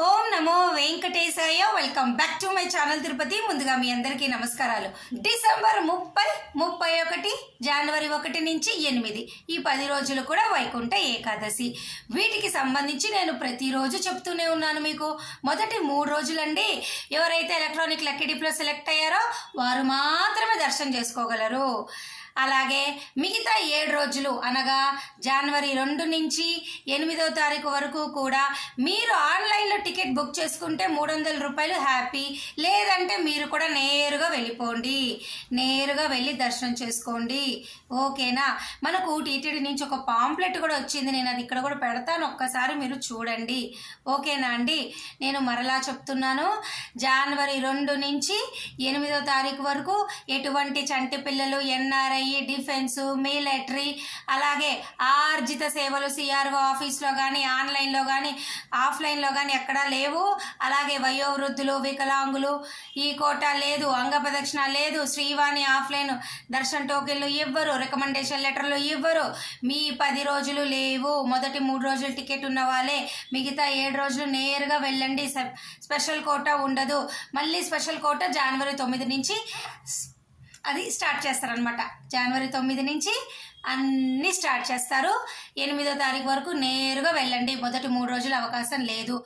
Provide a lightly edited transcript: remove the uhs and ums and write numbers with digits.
Om Namo Venkatesaya. Welcome back to my channel Tirupati. ముందుగా మీ అందరికీ నమస్కారాలు. డిసెంబర్ 30, 31, జనవరి 1 నుంచి 8 ఈ 10 రోజులు కూడా వైకుంఠ ఏకాదశి. వీటికి సంబంధించి నేను ప్రతిరోజు చెప్తూనే ఉన్నాను మీకు. మొదటి 3 రోజులండి ఎవరైతే ఎలక్ట్రానిక్ లక్కీ డిప్లో సెలెక్ట్ అయ్యారో వారు మాత్రమే దర్శనం చేసుకోగలరు. అలాగే మిగతా 7 రోజులు అనగా జనవరి 2 నుంచి 8వ తారీఖు వరకు కూడా మీరు ఆన్లైన్లో టికెట్ బుక్ చేసుకుంటే 300 రూపాయలు హ్యాపీ. లేదంటే మీరు కూడా నేరుగా వెళ్ళిపోండి, నేరుగా వెళ్ళి దర్శనం చేసుకోండి. ఓకేనా? మనకు టీటీడీ నుంచి ఒక పాంప్లెట్ కూడా వచ్చింది, నేను అది ఇక్కడ కూడా పెడతాను, ఒక్కసారి మీరు చూడండి. ఓకేనా అండి? నేను మరలా చెప్తున్నాను, జనవరి 2 నుంచి 8వ తారీఖు వరకు ఎటువంటి చంటి పిల్లలు, ఎన్ఆర్ఐ, డిఫెన్స్, మిలిటరీ, అలాగే ఆర్జిత సేవలు సిఆర్ఓ ఆఫీస్లో కానీ ఆన్లైన్లో కానీ ఆఫ్లైన్లో కానీ ఎక్కడా లేవు. అలాగే వయోవృద్ధులు, వికలాంగులు ఈ కోటా లేదు, అంగప్రదక్షిణ లేదు, శ్రీవాణి ఆఫ్లైన్ దర్శన టోకెన్లు ఇవ్వరు, రికమెండేషన్ లెటర్లు ఇవ్వరు. మీ 10 రోజులు లేవు. మొదటి 3 రోజులు టికెట్ ఉన్న వాళ్ళే, మిగతా 7 రోజులు నేరుగా వెళ్ళండి. స్పెషల్ కోటా ఉండదు. మళ్ళీ స్పెషల్ కోటా జనవరి 9 నుంచి అది స్టార్ట్ చేస్తారనమాట. జనవరి 9 నుంచి అన్నీ స్టార్ట్ చేస్తారు. 8వ తారీఖు వరకు నేరుగా వెళ్ళండి. మొదటి 3 రోజులు అవకాశం లేదు.